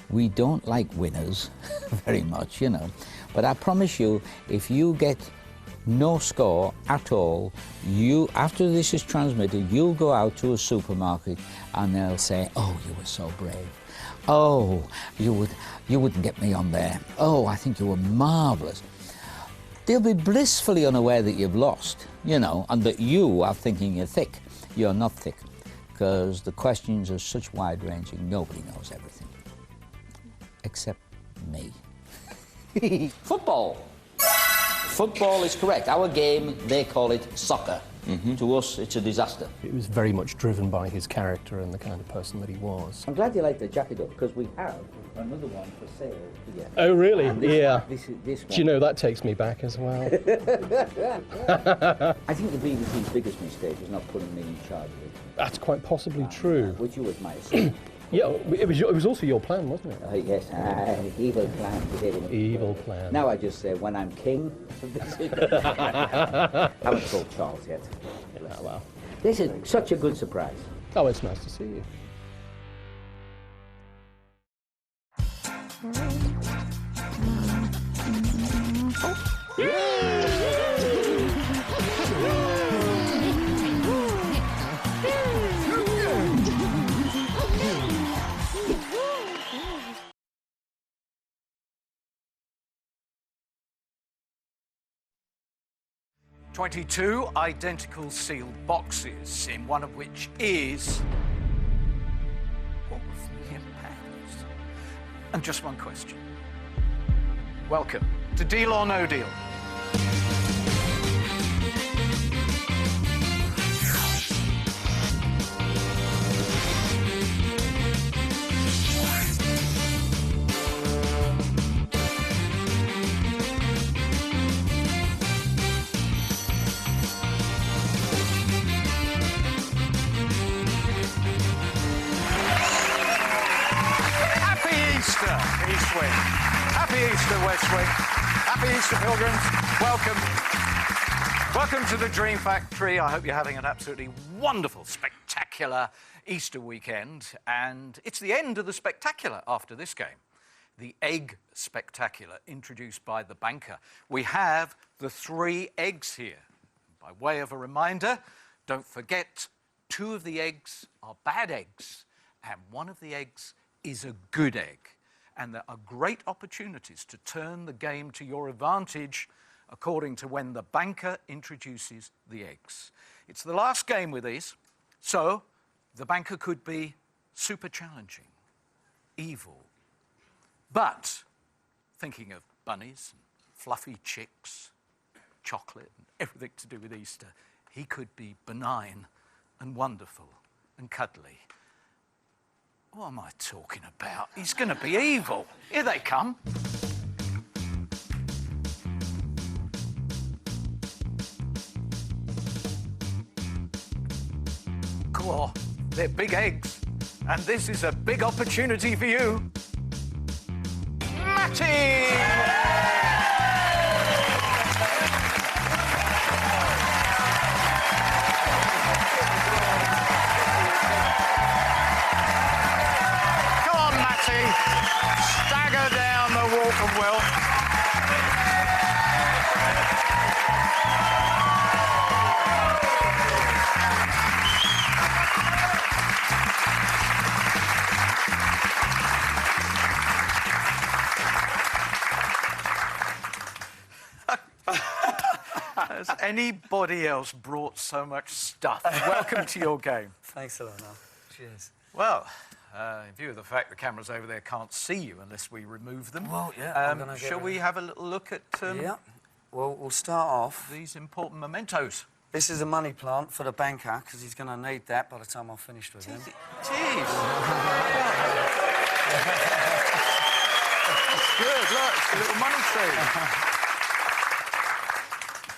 We don't like winners very much, you know. But I promise you, if you get no score at all, after this is transmitted, you'll go out to a supermarket and they'll say, oh, you were so brave. Oh, you wouldn't get me on there. Oh, I think you were marvellous. They'll be blissfully unaware that you've lost, you know, and that you are thinking you're thick. You're not thick, because the questions are such wide-ranging, nobody knows everything. Except me. Football. Football is correct. Our game, they call it soccer. To us, it's a disaster. It was very much driven by his character and the kind of person that he was. I'm glad you like the jacket up, because we have another one for sale here. Oh, really? Yeah. This one. Do you know, that takes me back as well. I think the BBC's biggest mistake was not putting me in charge of it. That's quite possibly true. Which you admire. So. Yeah, it was also your plan, wasn't it? Yes, evil plan. Evil plan. Now I just say, when I'm king, I haven't told Charles yet. Oh, well. This is such a good surprise. Oh, it's nice to see you. $22 identical sealed boxes, in one of which is £250,000. And just one question. Welcome to Deal or No Deal. East Wing. Happy Easter, West Wing. Happy Easter, pilgrims. Welcome to the Dream Factory. I hope you're having an absolutely wonderful, spectacular Easter weekend. And it's the end of the spectacular after this game. The Egg Spectacular, introduced by the banker. We have the 3 eggs here. By way of a reminder, don't forget, 2 of the eggs are bad eggs, and 1 of the eggs is a good egg. And there are great opportunities to turn the game to your advantage according to when the banker introduces the eggs. It's the last game with these, so the banker could be super challenging, evil. But thinking of bunnies, and fluffy chicks, chocolate, and everything to do with Easter, he could be benign and wonderful and cuddly. What am I talking about? He's going to be evil. Here they come. Cool. They're big eggs. And this is a big opportunity for you. Matty! Stagger down the walk of wealth. Has anybody else brought so much stuff? Welcome to your game. Thanks a lot, Noel. Cheers. Well, in view of the fact the cameras over there can't see you unless we remove them, well, yeah, shall we have a little look at yeah. Well, we'll start off. These important mementos? This is a money plant for the banker, because he's going to need that by the time I'm finished with him. Cheers! That's good, look, it's a little money tree.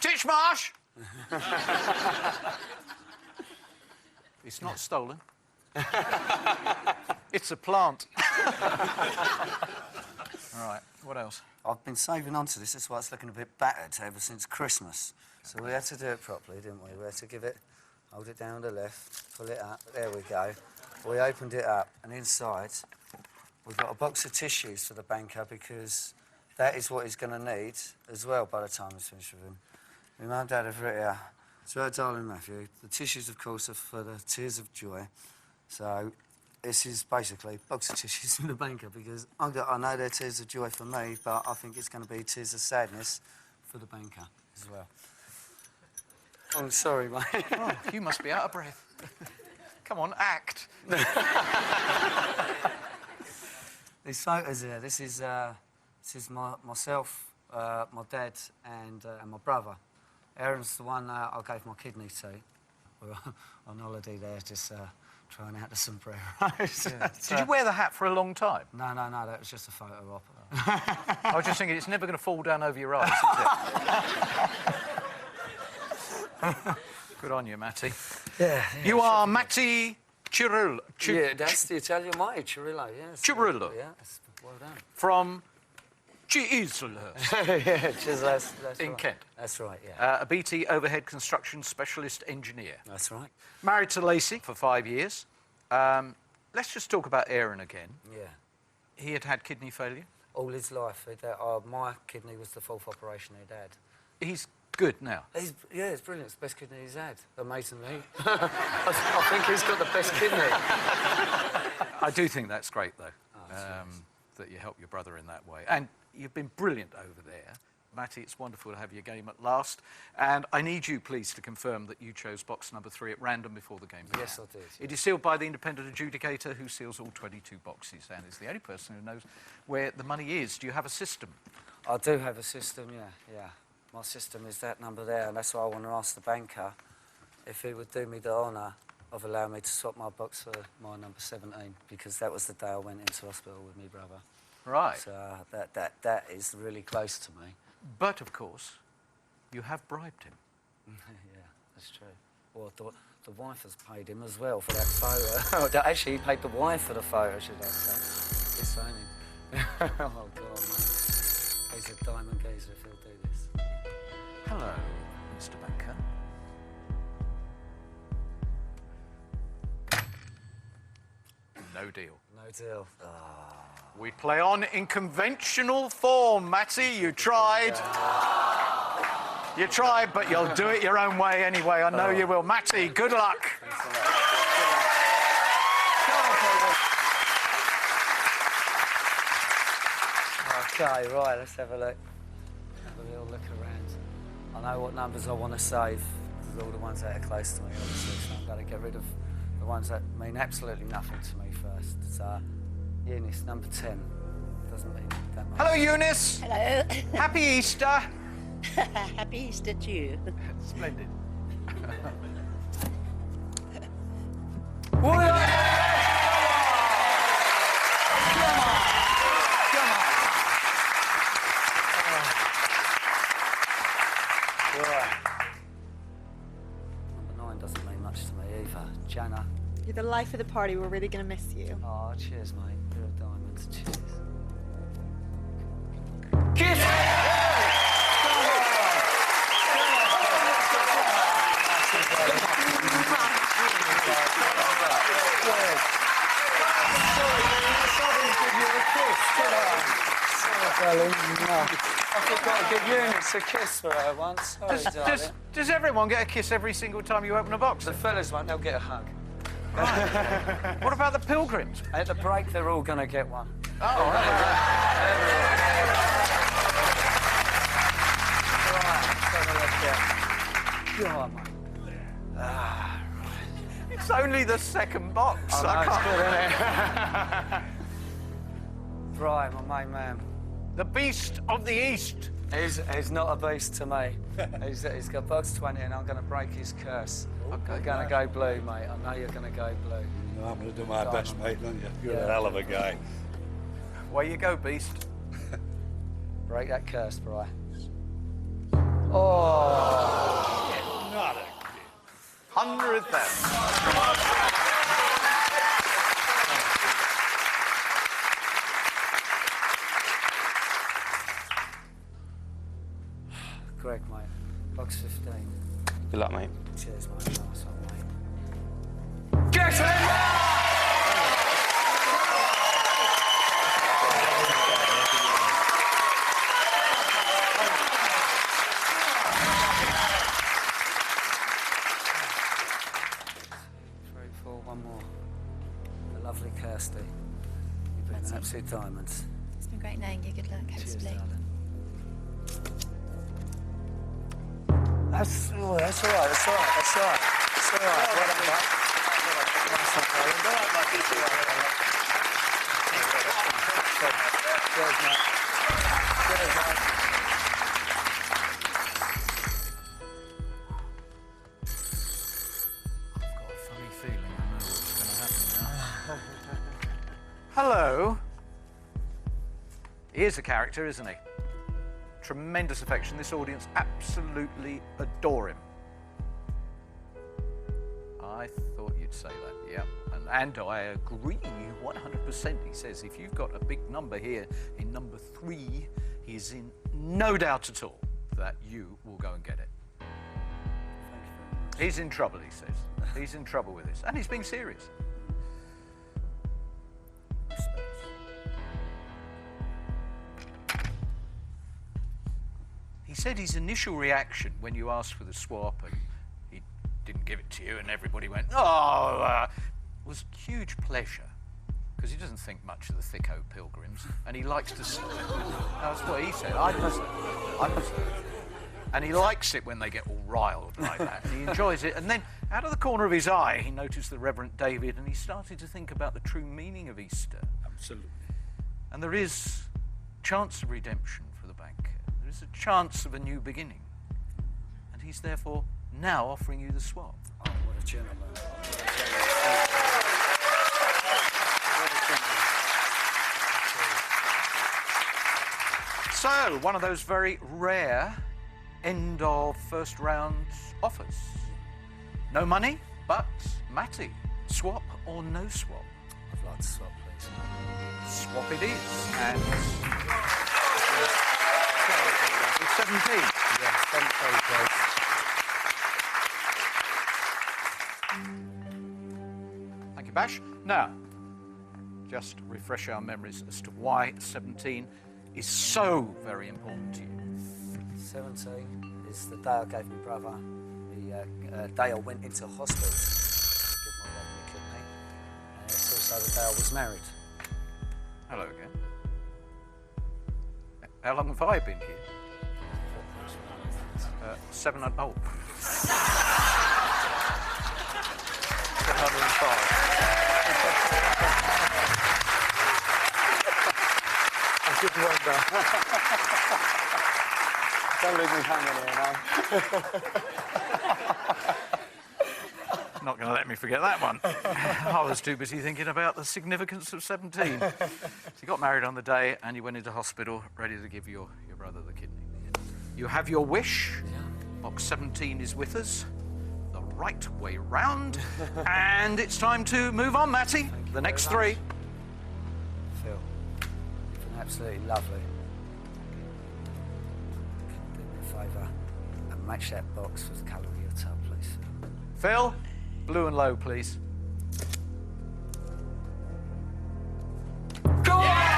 Titchmarsh! It's not stolen. It's a plant. All right, what else? I've been saving on to this. That's why it's looking a bit battered ever since Christmas. So we had to do it properly, didn't we? We had to give it, hold it down to the left, pull it up. There we go. We opened it up, and inside we've got a box of tissues for the banker because that is what he's going to need as well by the time he's finished with him. My mum and dad have written here, to our darling Matthew, the tissues, of course, are for the tears of joy. So this is basically a box of tissues for the banker because I know they're tears of joy for me, but I think it's going to be tears of sadness for the banker as well. I'm sorry, mate. Oh, you must be out of breath. Come on, act. These photos here, this is myself, my dad, and my brother. Aaron's the one I gave my kidney to. We were on holiday there, just trying out the sombreros. Yeah. Did you wear the hat for a long time? No, that was just a photo op. I was just thinking, it's never going to fall down over your eyes, is it? Good on you, Matty. Yeah. You are Matty Cirillo. Yeah, that's the Italian way, Cirillo, yes. Cirillo. Yeah, well done. From Chislehurst. Yeah, that's in right. Kent. That's right, yeah. A BT overhead construction specialist engineer. That's right. Married to Lacey for 5 years. Let's just talk about Aaron again. Yeah. He had kidney failure. All his life. My kidney was the fourth operation he'd had. He's good now. It's brilliant. It's the best kidney he's had, amazingly. I think he's got the best kidney. I do think that's great, though, that you help your brother in that way. And you've been brilliant over there. Matty, it's wonderful to have your game at last. And I need you, please, to confirm that you chose box number 3 at random before the game began. Yes, I did. It is sealed by the independent adjudicator who seals all 22 boxes and is the only person who knows where the money is. Do you have a system? I do have a system, yeah. My system is that number there, and that's why I want to ask the banker if he would do me the honour of allowing me to swap my box for my number 17, because that was the day I went into hospital with my brother. Right. So that is really close to me. But, of course, you have bribed him. Yeah, that's true. Well, the wife has paid him as well for that photo. Actually, he paid the wife for the photo, should I say. It's funny. Oh, God, mate. He's a diamond geezer if he'll do this. Hello, Mr. Banker. No deal. No deal. Oh. We play on in conventional form, Matty. You tried. You tried, but you'll do it your own way anyway. I know you will. Matty, good luck. Okay, right, let's have a look. Have a little look around. I know what numbers I want to save. They're all the ones that are close to me, obviously, so I'm going to get rid of the ones that mean absolutely nothing to me first. So, Eunice, number 10. Doesn't mean that much. Hello, Eunice. Hello. Happy Easter. Happy Easter to you. Splendid. Number 9 doesn't mean much to me either. Jana. You're the life of the party. We're really going to miss you. Oh, cheers, mate. You're a diamond. Cheers. Kiss! I forgot to give Eunice a kiss for her once. Sorry, darling. Does everyone get a kiss every single time you open a box? The fellas won't, they'll get a hug. What about the pilgrims? At the break, they're all going to get one. Oh, Right, let's have a look here. God, mate. it's only the second box. I know, I it's can't... good, isn't it? Right, my main man. The beast of the East. He's not a beast to me. He's got box 20 and I'm going to break his curse. Okay, You're going to go blue, mate. I know you're going to go blue. No, I'm going to do my best, mate, don't you? You're Yeah. a hell of a guy. Away you go, beast. Break that curse, Bri. Oh! Not a 100,000. Greg, mate. Box 15. Good luck, mate. Cheers, mate. Nice one, mate. Get him! Matty. Absolute diamonds. It's been great knowing you. Good luck. Hope Cheers, to bleed. darling. That's all right, that's all right, that's all right. That's all right. Well done, bud. Nice one, darling. All right, mate. It's all right. Cheers, mate. Cheers, mate. I've got a funny feeling I know what's going to happen now. Hello. He is a character, isn't he? Tremendous affection. This audience absolutely adore him. I thought you'd say that, yeah. And I agree 100%. He says if you've got a big number here in number 3, he's in no doubt at all that you will go and get it. He's in trouble, he says. He's in trouble with this. And he's being serious. He said his initial reaction when you asked for the swap and he didn't give it to you and everybody went, oh, was huge pleasure. Because he doesn't think much of the thicko pilgrims and he likes to... That's what he said. And he likes it when they get all riled like that. And he enjoys it. And then out of the corner of his eye, he noticed the Reverend David and he started to think about the true meaning of Easter. Absolutely. And there is chance of redemption for the banker. There is a chance of a new beginning. And he's therefore now offering you the swap. Oh, what a gentleman. So, one of those very rare end of first round offers. No money, but Matty, swap or no swap? I'd like to swap, please. Swap it is. And it's 17. Yeah, 17, please. Thank you, Bash. Now, just refresh our memories as to why 17 is so very important to you. 17 is the day I gave my brother. The day I went into hospital to give my brother a kidney. And it's also the day I was married. Hello again. How long have I been here? 700. Oh. 705. Good wonder. Don't leave me hanging here now. Not going to let me forget that one. I was too busy thinking about the significance of 17. So you got married on the day and you went into hospital ready to give your brother the kidney. You have your wish. Box 17 is with us. The right way round. And it's time to move on, Matty. The next 3. Phil, you've been absolutely lovely. Can you do me a favour and match that box with the colour of your tub, please? Phil, blue and low, please. Go on!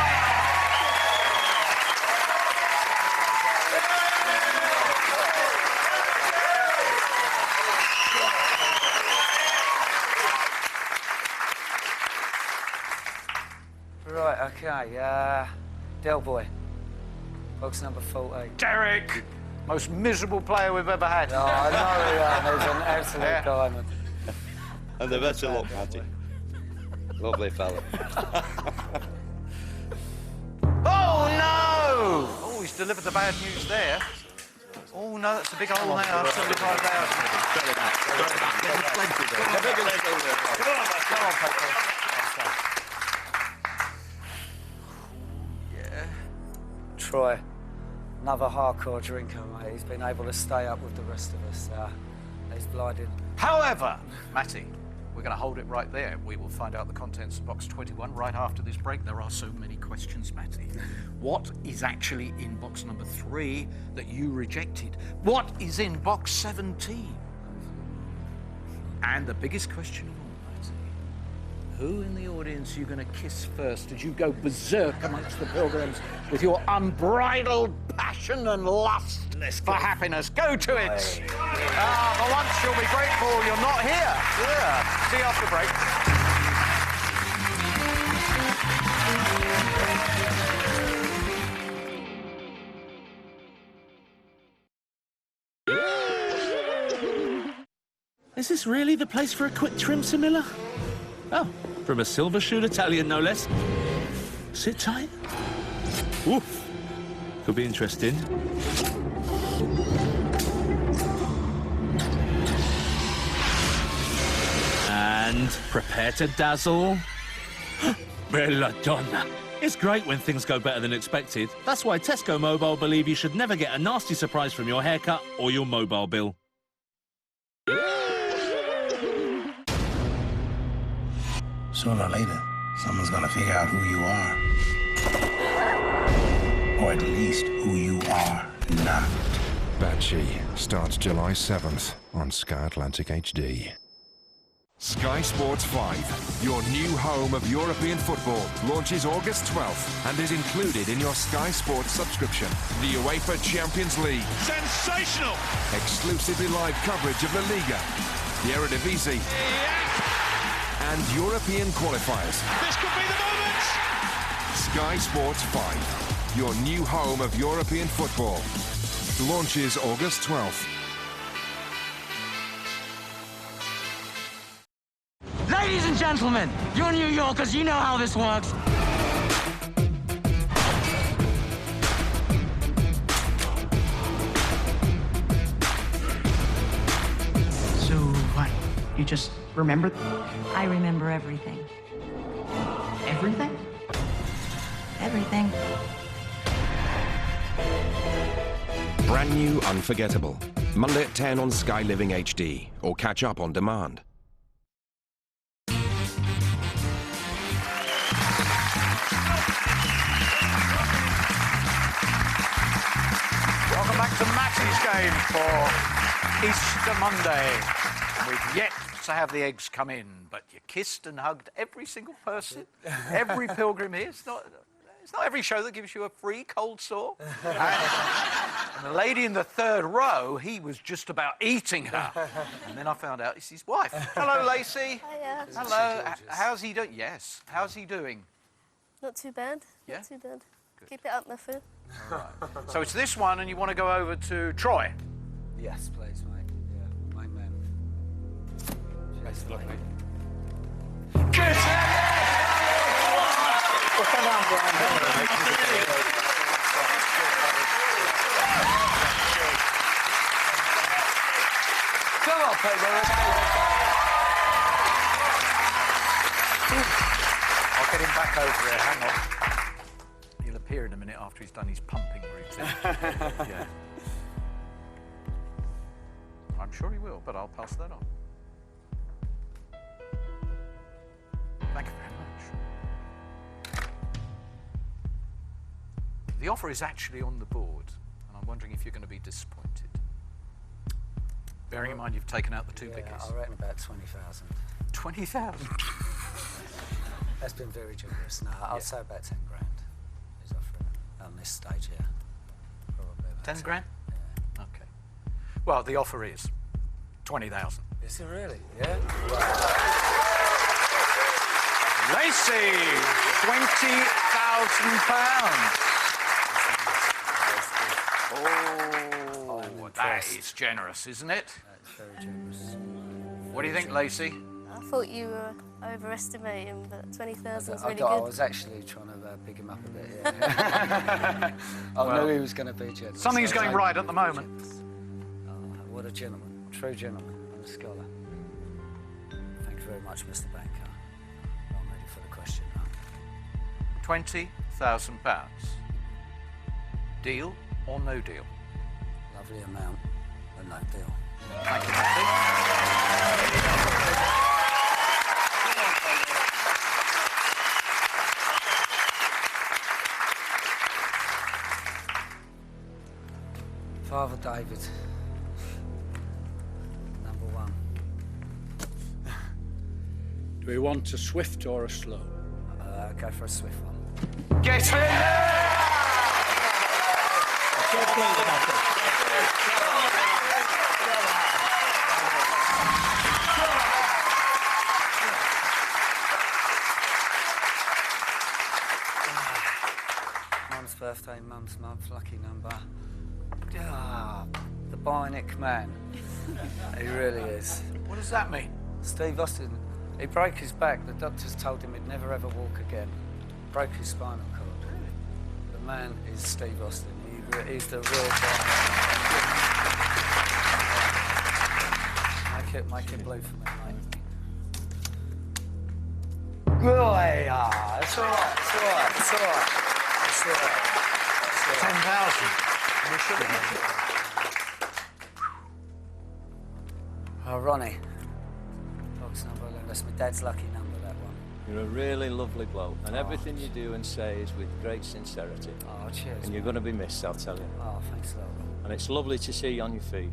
Right, okay, Del Boy, box number 14. Derek, most miserable player we've ever had. Oh, I know he's an absolute diamond. And the better luck, Matty. Lovely fella. Oh, no! Oh, he's delivered the bad news there. Oh, no, that's a big hole there. 75,000. Troy, another hardcore drinker, mate. He's been able to stay up with the rest of us. He's blinded. However, Matty, we're going to hold it right there. We will find out the contents of box 21 right after this break. There are so many questions, Matty. What is actually in box number 3 that you rejected? What is in box 17? And the biggest question of all, Matty, who in the audience are you going to kiss first as you go berserk amongst the pilgrims with your unbridled passion and lust for happiness? Go to it! For once you'll be grateful you're not here. Yeah. See you after the break. Is this really the place for a quick trim, Sir Miller? Oh, from a silver-shoed Italian, no less. Sit tight. Oof. Could be interesting. And prepare to dazzle. Bella donna. It's great when things go better than expected. That's why Tesco Mobile believe you should never get a nasty surprise from your haircut or your mobile bill. Sooner or later, someone's gonna figure out who you are. Or at least who you are not. Batchy starts July 7th on Sky Atlantic HD. Sky Sports 5, your new home of European football, launches August 12th and is included in your Sky Sports subscription. The UEFA Champions League. Sensational! Exclusively live coverage of La Liga, the Eredivisie, and European qualifiers. This could be the moment! Sky Sports 5, your new home of European football, launches August 12th. Ladies and gentlemen, you're New Yorkers, you know how this works. So what? You just remember? I remember everything. Everything? Everything. Brand new Unforgettable. Monday at 10 on Sky Living HD, or catch up on demand. Welcome back to Matty's game for Easter Monday. We've yet to have the eggs come in, but you kissed and hugged every single person, every pilgrim here. It's not every show that gives you a free cold sore. And the lady in the third row, he was just about eating her. And then I found out it's his wife. Hello, Lacey. Hiya. Hello. How's he doing? Yes. How's he doing? Not too bad. Yeah? Not too bad. Keep it up, my food. All right. So it's this one, and you want to go over to Troy? Yes, please, mate. Yeah, my man. Best of luck, mate. Good! Come on, Pedro. I'll get him back over here. Hang on. He'll appear in a minute after he's done his pumping routine. Yeah. I'm sure he will, but I'll pass that on. Thank you very much. The offer is actually on the board, and I'm wondering if you're going to be disappointed. Bearing in mind you've taken out the two biggies. I reckon about 20,000. 20,000? That's been very generous. No, I'll say about 10 grand. He's offering it on this stage here. Probably about 10 grand? Yeah. Okay. Well, the offer is 20,000. Is it really? Yeah. Lacey, £20,000. Oh, that is generous, isn't it? That's very generous. What do you think, Lacey? I thought you were overestimating, but 20,000 is really I good. was actually trying to pick him up a bit, yeah. I knew he was going to be generous. Something's going right at the moment. Oh, what a gentleman. True gentleman and a scholar. Thank you very much, Mr. Banker. I'm ready for the question now. £20,000. Deal or no deal? Lovely amount, but no deal. Thank you, Matty. Father David, number one. Do we want a swift or a slow? Go for a swift one. Get in there! Mum's birthday, mum's month, lucky number. The bionic man. He really is. What does that mean? Steve Austin, he broke his back. The doctors told him he'd never ever walk again. Broke his spinal cord. The man is Steve Austin. He's the real guy. Make it blue for me, mate. Good, yeah. It's all right. It's all right. It's all right. It's all right. 10,000. Oh, Ronnie. Box number 11. That's my dad's lucky number, that one. You're a really lovely bloke, and everything you do and say is with great sincerity. Oh, cheers. And you're going to be missed, I'll tell you. Oh, thanks a lot. And it's lovely to see you on your feet.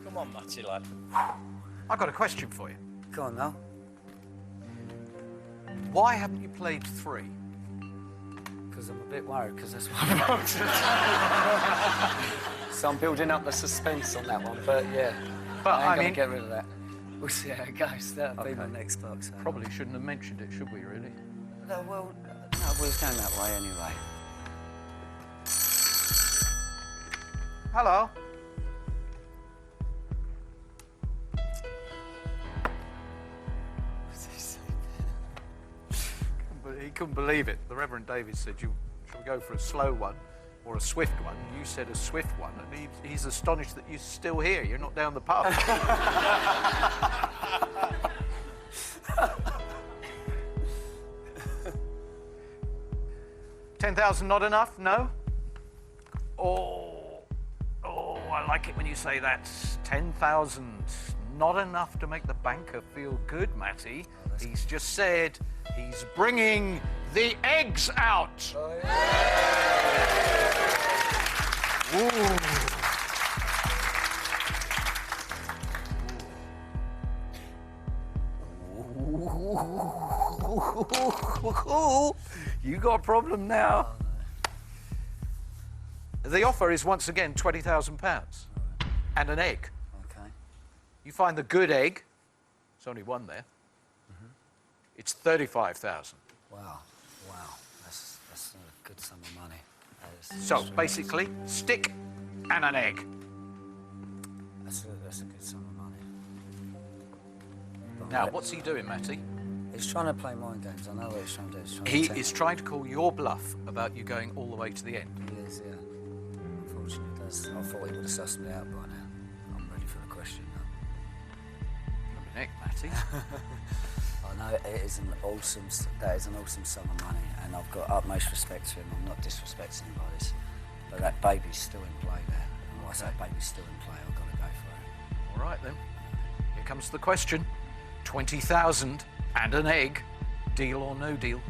Come on, Matty, lad. I've got a question for you. Go on, now. Why haven't you played 3? Because I'm a bit worried, because that's what I'm about to do. So I'm building up the suspense on that one, but yeah. But I ain't I going mean, to get rid of that. We'll see how it goes. That'll be my next box. Probably shouldn't have mentioned it, should we, really? No, well, no, we was going that way anyway. Hello. He couldn't believe it. The Reverend David said, "Shall we go for a slow one or a swift one?" You said a swift one, and he's astonished that you're still here. You're not down the pub. 10,000 not enough? No? Oh, I like it when you say that. 10,000 not enough to make the banker feel good, Matty. He's just said he's bringing the eggs out. Oh, yeah. You got a problem now. The offer is once again £20,000 and an egg. Okay. You find the good egg. There's only one there. It's 35,000. Wow. That's a good sum of money. So basically, stick and an egg. That's a good sum of money. Now, what's he doing, Matty? He's trying to play mind games. I know what he's trying to do. He is trying to call your bluff about you going all the way to the end. He is, yeah. Unfortunately, he does. I thought he would have sussed me out by now. I'm ready for the question now. Nick, Matty. I know that is an awesome sum of money, and I've got utmost respect to him. I'm not disrespecting anybody, but that baby's still in play there. And when I say baby's still in play, I've got to go for it. All right, then. Here comes the question. 20,000 and an egg. Deal or no deal?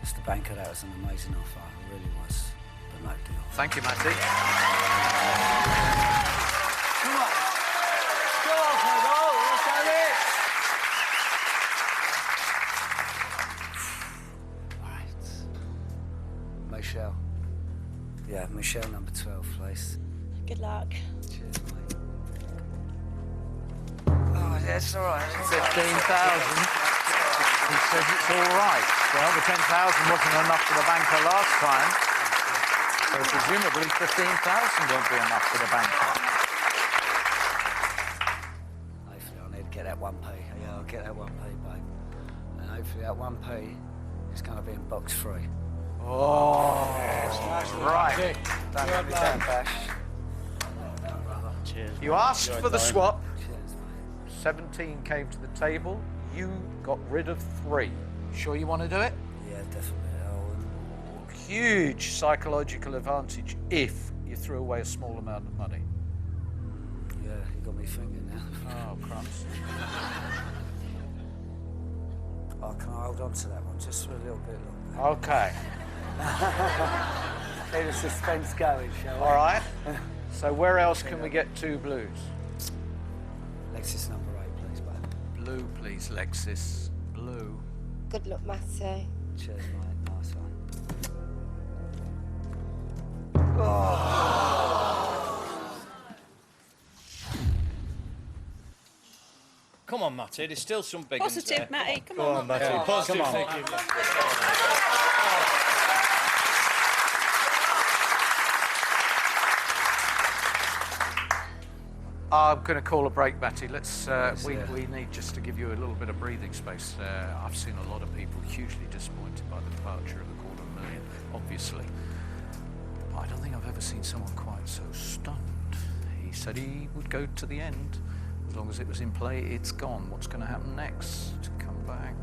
Mr. Banker, that was an amazing offer. It really was, but no deal. Thank you, Matty. Come on. Go on, Pedro. Let's have it. Right. Michelle. Yeah, Michelle, number 12, please. Good luck. Cheers, mate. Oh, yeah, it's all right. 15,000. He says it's all right. Well, the 10,000 wasn't enough for the banker last time. So presumably 15,000 won't be enough for the banker. Hopefully I need to get that 1p. Yeah, I'll get that 1p, babe. And hopefully that 1p is going to be in box 3. Oh, right. Don't let me down, Bash. Cheers. You asked for the swap. Cheers, mate. 17 came to the table. You got rid of 3. Sure you want to do it? Yeah, definitely. Huge psychological advantage if you threw away a small amount of money. Yeah, you got me thinking now. Oh, crumbs. Oh, can I hold on to that one just for a little bit longer? Okay. Keep the suspense going, shall we? All right. So where else can we get 2 blues? Lexus number 8, please, babe. Blue, please, Lexus. Blue. Good luck, Matty. Cheers, mate. Nice one. Come on, Matty, there's still some big ones Positive, there. Matty. Come Go on. on, Matty. Yeah. Positive Come on. thinking. I'm going to call a break, Matty. Let's. We need just to give you a little bit of breathing space. I've seen a lot of people hugely disappointed by the departure of the $250,000, obviously. I don't think I've ever seen someone quite so stunned. He said he would go to the end. As long as it was in play, it's gone. What's going to happen next? Come back.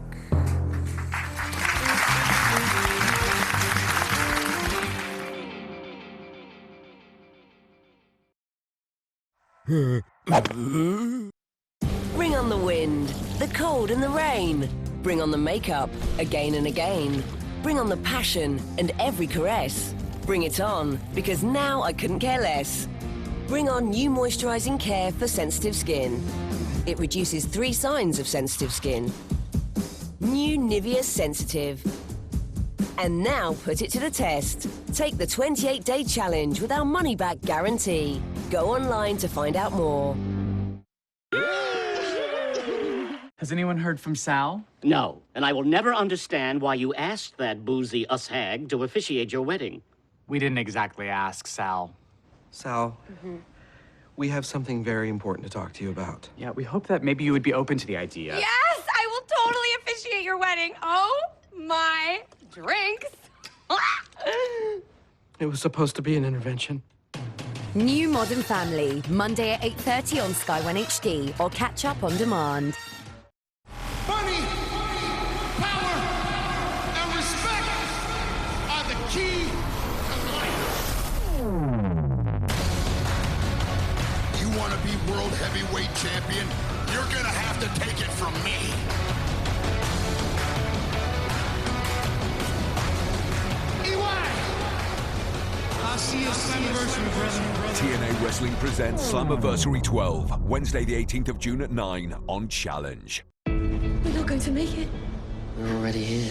Bring on the wind, the cold and the rain. Bring on the makeup, again and again. Bring on the passion and every caress. Bring it on, because now I couldn't care less. Bring on new moisturising care for sensitive skin. It reduces 3 signs of sensitive skin. New Nivea Sensitive. And now put it to the test. Take the 28-day challenge with our money-back guarantee. Go online to find out more. Has anyone heard from Sal? No, and I will never understand why you asked that boozy us-hag to officiate your wedding. We didn't exactly ask, Sal. Sal, we have something very important to talk to you about. Yeah, we hope that maybe you would be open to the idea. Yes, I will totally officiate your wedding. Oh my drinks. It was supposed to be an intervention. New Modern Family, Monday at 8:30 on Sky One HD or catch up on demand. Money, power, and respect are the key to life. You want to be world heavyweight champion? You're gonna have to take it from me. I'll see you Slammiversary, brother. TNA Wrestling presents Slammiversary 12, Wednesday the 18th of June at 9 on Challenge. We're not going to make it. We're already here.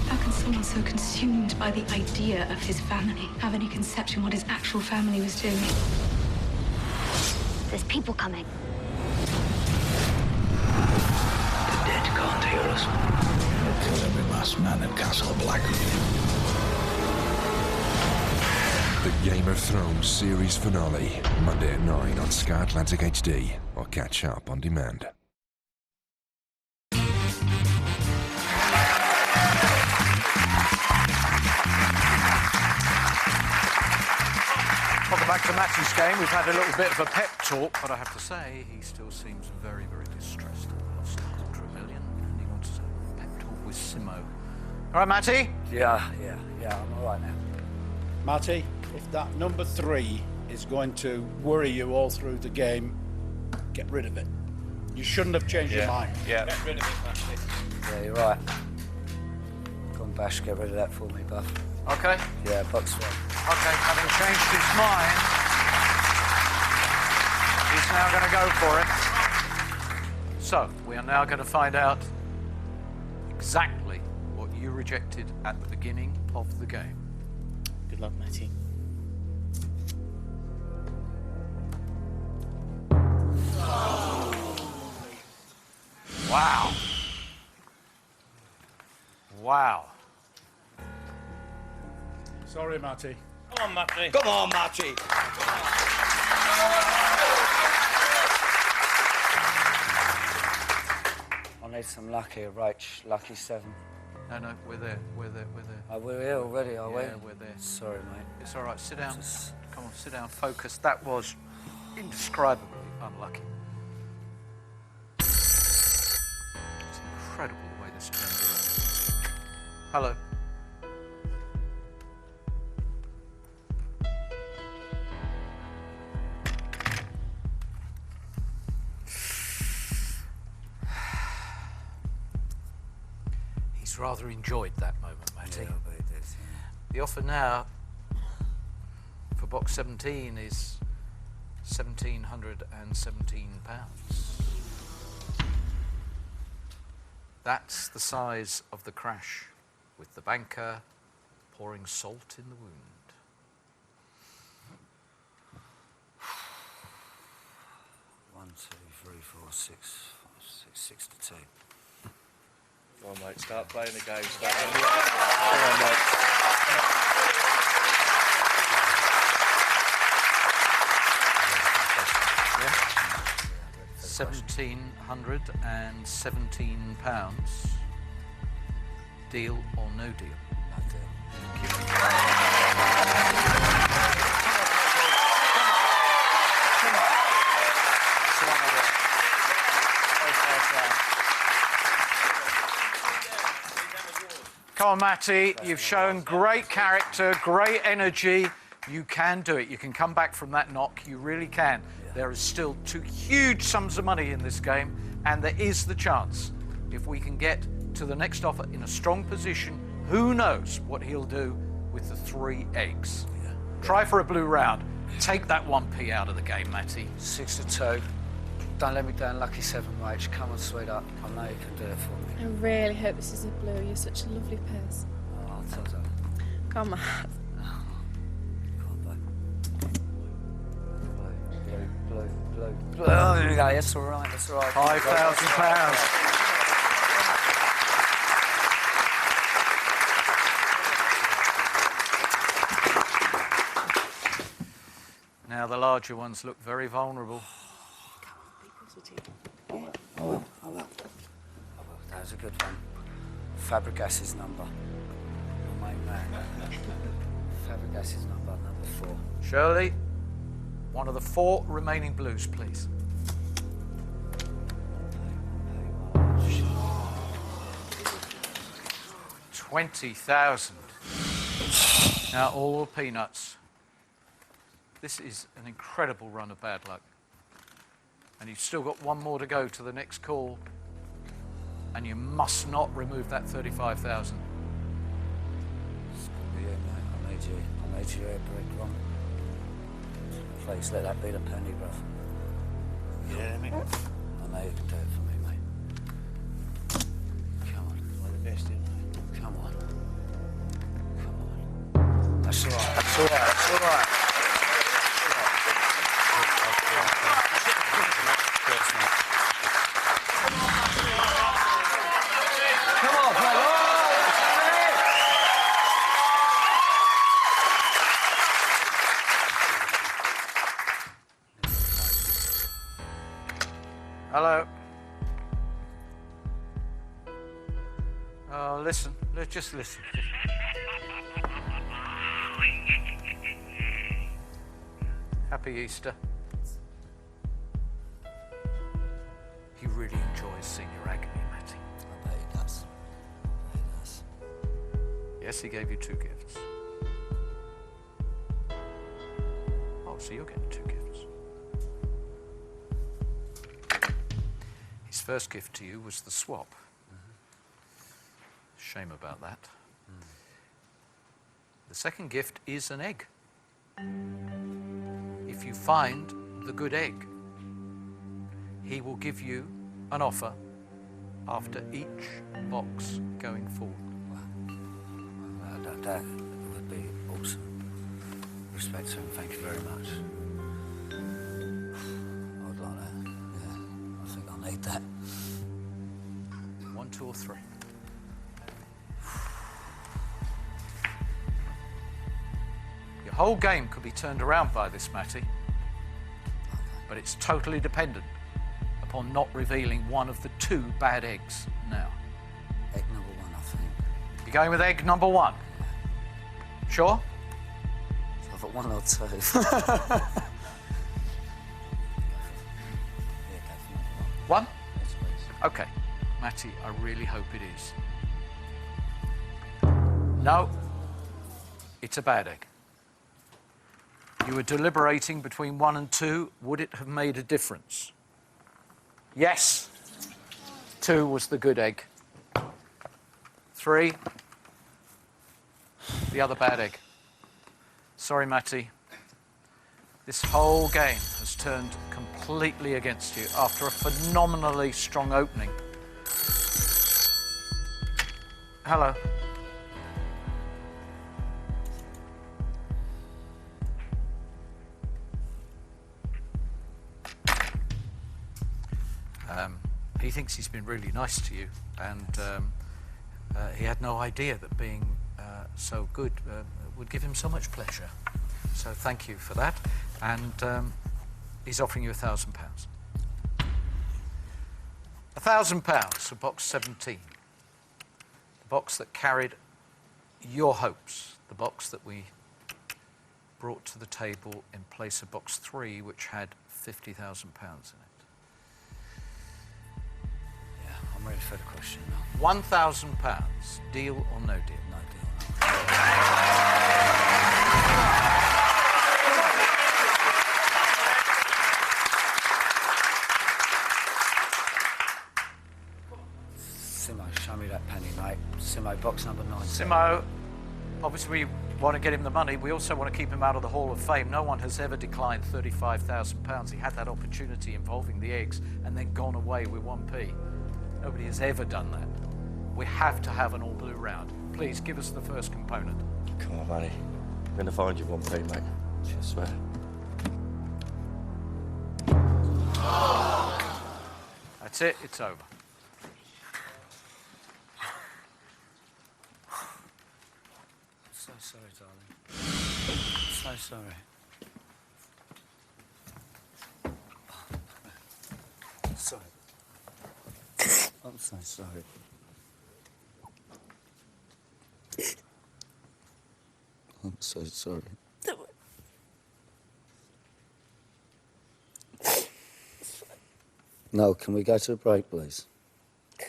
How can someone so consumed by the idea of his family have any conception what his actual family was doing? There's people coming. The dead can't hear us. We'll kill every last man at Castle Blackwood. The Game of Thrones series finale, Monday at 9 on Sky Atlantic HD or catch up on demand. Welcome back to Matty's game. We've had a little bit of a pep talk, but I have to say he still seems very, very distressed. Lost $250,000 and he wants a pep talk with Simo. All right, Matty? Yeah, I'm all right now. Matty, if that number 3 is going to worry you all through the game, get rid of it. You shouldn't have changed your mind. Yeah. Get rid of it, Matty. Yeah, you're right. Go on, Bash, get rid of that for me, Buff. Okay. Yeah, box 1. Okay, having changed his mind, he's now going to go for it. So, we are now going to find out exactly what you rejected at the beginning of the game. Good luck, Matty. Wow. Wow. Sorry, Matty. Come on, Matty. Come on, Matty. I need some lucky, Rach. Lucky 7. No, we're there. Oh, we're here already, are we? Yeah, we're there. Sorry, mate. It's all right, sit down. Come on, sit down, focus. That was indescribably unlucky. It's incredible the way this turned around. Hello. He's rather enjoyed that moment, Matty. Yeah, but it is, The offer now for box 17 is £1,717. That's the size of the crash, with the banker pouring salt in the wound. One, two, three, four, six, five, six to 2. Come on, mate, start playing the game. Come on, mate. 1,717 pounds. Deal or no deal? No deal. Thank you. Come on, Matty. You've shown great character, great energy. You can do it. You can come back from that knock. You really can. There is still 2 huge sums of money in this game, and there is the chance, if we can get to the next offer in a strong position, who knows what he'll do with the 3 eggs. Try for a blue round. Take that 1p out of the game, Matty. 6 to 2. Don't let me down, lucky 7, Rach. Come on, sweetheart. I know you can do it for me. I really hope this is a blue. You're such a lovely person. Oh, I'll tell you. Come on. Blue. Oh, there we go. That's all right. That's all right. £5,000. Now the larger ones look very vulnerable. I will. That was a good one. Fabregas's number. My man. Fabregas's number 4. Shirley, one of the 4 remaining blues, please. £20,000. Now all peanuts. This is an incredible run of bad luck. And you've still got 1 more to go to the next call. And you must not remove that 35,000. Yeah, mate. I made you a break wrong. Please let that be the penny, bruv. Yeah, mate. I know you can do it for me, mate. Come on. One of the best, isn't it? Come on. That's all right. That's all right. That's all right. Come on, play. Hello. Oh, listen. Just listen. Happy Easter. He really enjoys seeing your agony, Matty. I bet he does. Yes, he gave you 2 gifts. Oh, so you're getting 2 gifts. His first gift to you was the swap. Shame about that. The second gift is an egg. If you find the good egg, he will give you an offer after each box going forward. That would be awesome. Respect to him. Thank you very much. I would like that. Yeah, I think I need that. 1, 2, or 3. Your whole game could be turned around by this, Matty. But it's totally dependent upon not revealing one of the 2 bad eggs now. Egg number 1, I think. You're going with egg number 1? Sure? I've got 1 or 2. One? Okay. Matty, I really hope it is. No. It's a bad egg. You were deliberating between 1 and 2. Would it have made a difference? Yes. 2 was the good egg. 3. The other bad egg. Sorry, Matty. This whole game has turned completely against you after a phenomenally strong opening. Hello. He thinks he's been really nice to you, and he had no idea that being so good would give him so much pleasure. So thank you for that, and he's offering you £1,000. £1,000 for box 17, the box that carried your hopes, the box that we brought to the table in place of box 3, which had £50,000 in it. I'm ready for the question now. £1,000, deal or no deal? No deal. Simo, show me that penny, mate. Simo, box number 9. Simo, obviously we want to get him the money. We also want to keep him out of the Hall of Fame. No one has ever declined £35,000. He had that opportunity involving the eggs and then gone away with 1p. Nobody has ever done that. We have to have an all-blue round. Please, give us the first component. Come on, Matty. I'm going to find you 1p, mate. I swear. That's it, it's over. I'm so sorry, darling. I'm so sorry. Sorry. I'm so sorry. I'm so sorry. No, can we go to a break, please? I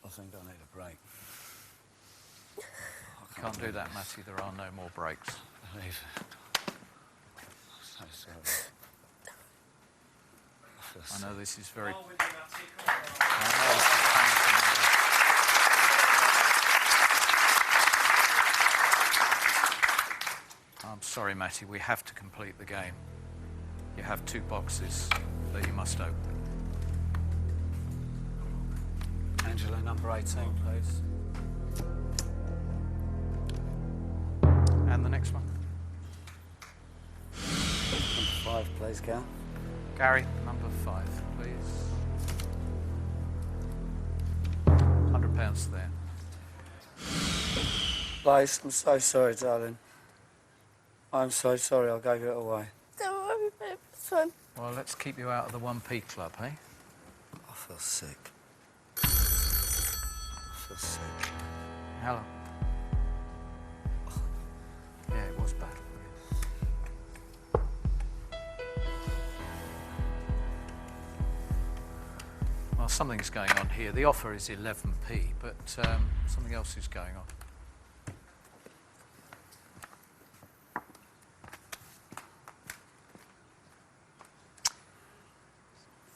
think I need a break. Can't do that, Matty. There are no more breaks. Leave. I'm so sorry. I know this is very... I'm sorry, Matty, we have to complete the game. You have 2 boxes that you must open. Angela, number 18, please. And the next one. Number 5, please, Gal. Gary, number 5, please. £100 there. Lace, I'm so sorry, darling. I'm so sorry I gave it away. Don't worry, babe. It's fine. Well, let's keep you out of the 1p club, eh? I feel sick. I feel sick. Hello. Yeah, it was bad. Well, something's going on here. The offer is 11p, but something else is going on.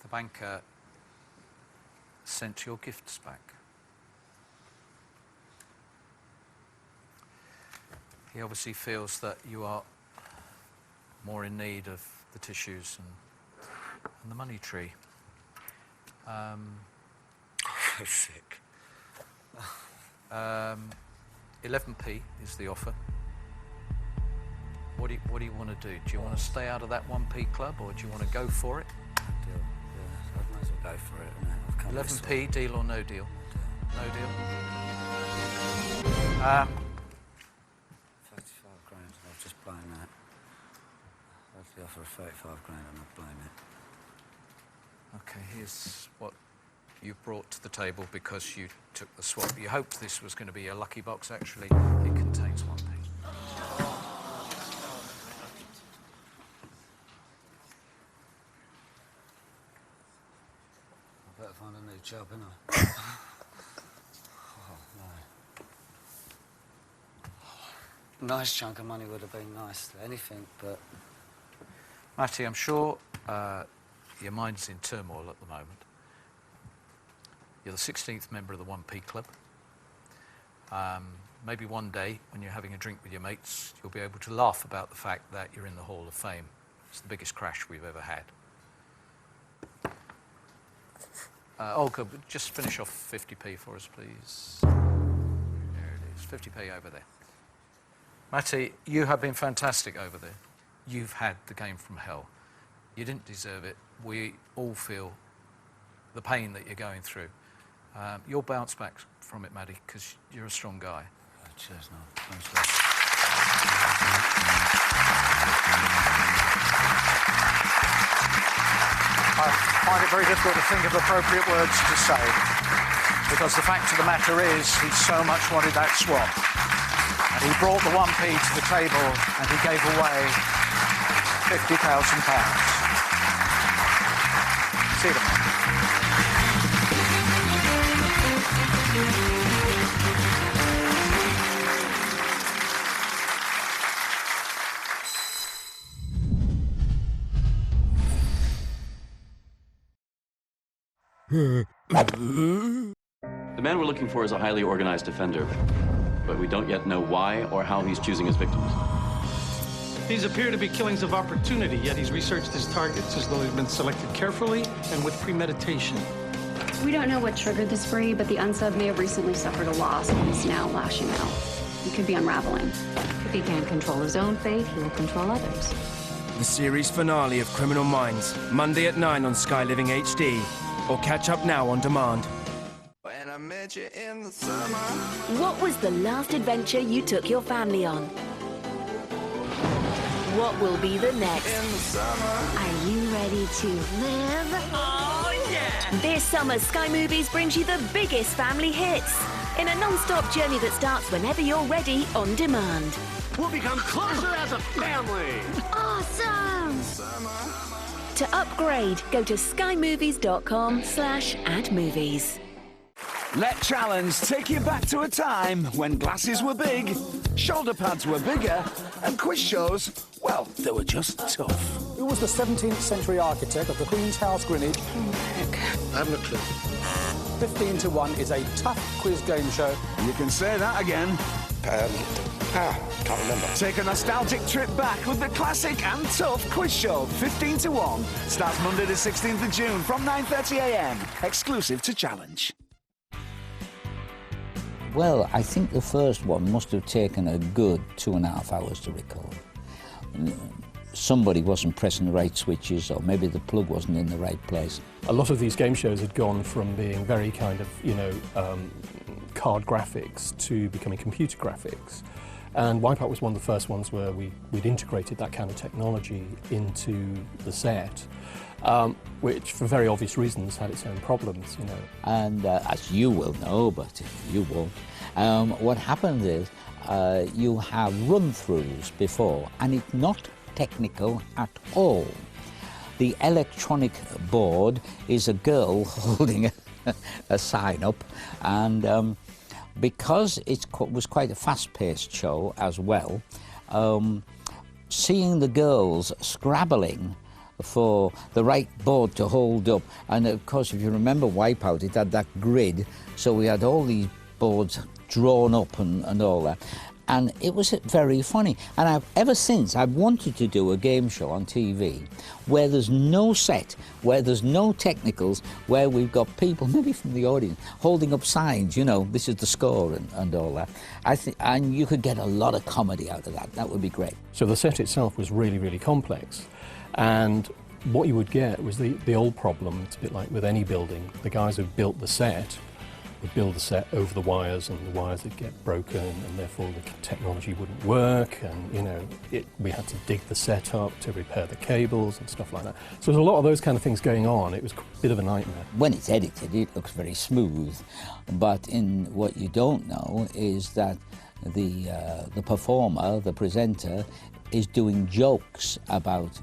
The banker sent your gifts back. He obviously feels that you are more in need of the tissues and the money tree. Sick. 11p is the offer. What do you want to do? Do you want to stay out of that 1p club, or do you want to go for it? Deal. Yeah, I might as well go for it. I've come 11p, deal or no deal? No deal. 35 grand. I've just blown that. That's the offer of 35 grand. I'm not blowing it. Okay, here's what you brought to the table because you took the swap. You hoped this was going to be a lucky box. Actually, it contains 1p. I better find a new job, innit? Oh, no. Nice chunk of money would have been nice. Anything, but... Matty, I'm sure your mind's in turmoil at the moment. You're the 16th member of the 1p club. Maybe one day, when you're having a drink with your mates, you'll be able to laugh about the fact that you're in the Hall of Fame. It's the biggest crash we've ever had. Olga, just finish off 50p for us, please. There it is, 50p over there. Matty, you have been fantastic over there. You've had the game from hell. You didn't deserve it. We all feel the pain that you're going through. You'll bounce back from it, Matty, because you're a strong guy. Cheers, no. Thanks, guys. I find it very difficult to think of appropriate words to say, because the fact of the matter is he so much wanted that swap. And he brought the 1p to the table and he gave away £50,000. See you tomorrow. The man we're looking for is a highly organized offender, but we don't yet know why or how he's choosing his victims. These appear to be killings of opportunity, yet he's researched his targets as though he's been selected carefully and with premeditation. We don't know what triggered the spree, but the unsub may have recently suffered a loss and is now lashing out. He could be unraveling. If he can't control his own fate, he will control others. The series finale of Criminal Minds, Monday at 9 on Sky Living HD, or catch up now on demand. When I met you in the summer. What was the last adventure you took your family on? What will be the next? In the summer. Are you ready to live? Oh, yeah! This summer, Sky Movies brings you the biggest family hits in a non-stop journey that starts whenever you're ready on demand. We'll become closer as a family. Awesome! To upgrade, go to skymovies.com/addmovies. Let Challenge take you back to a time when glasses were big, shoulder pads were bigger, and quiz shows, well, they were just tough. Who was the 17th century architect of the Queen's House, Greenwich? I haven't a clue. 15 to 1 is a tough quiz game show. You can say that again. Can't remember. Take a nostalgic trip back with the classic and tough quiz show, 15 to 1. Starts Monday the 16th of June from 9:30 a.m. Exclusive to Challenge. Well, I think the first one must have taken a good 2.5 hours to record. Somebody wasn't pressing the right switches, or maybe the plug wasn't in the right place. A lot of these game shows had gone from being very kind of, card graphics to becoming computer graphics. And Wipeout was one of the first ones where we'd integrated that kind of technology into the set, which, for very obvious reasons, had its own problems, And as you will know, but if you won't, what happens is you have run-throughs before, and it's not technical at all. The electronic board is a girl holding a sign up, and because it was quite a fast-paced show as well, seeing the girls scrabbling for the right board to hold up, and of course if you remember Wipeout, it had that grid, so we had all these boards drawn up and all that, and it was very funny. And ever since I've wanted to do a game show on TV where there's no set, where there's no technicals, where we've got people, maybe from the audience, holding up signs, this is the score and all that. And you could get a lot of comedy out of that. That would be great. So the set itself was really, really complex. And what you would get was the old problem. It's a bit like with any building. The guys who built the set would build the set over the wires, and the wires would get broken, and therefore the technology wouldn't work, and we had to dig the set up to repair the cables and stuff like that. So there's a lot of those kind of things going on. It was a bit of a nightmare. When it's edited, it looks very smooth, but in what you don't know is that the performer, the presenter, is doing jokes about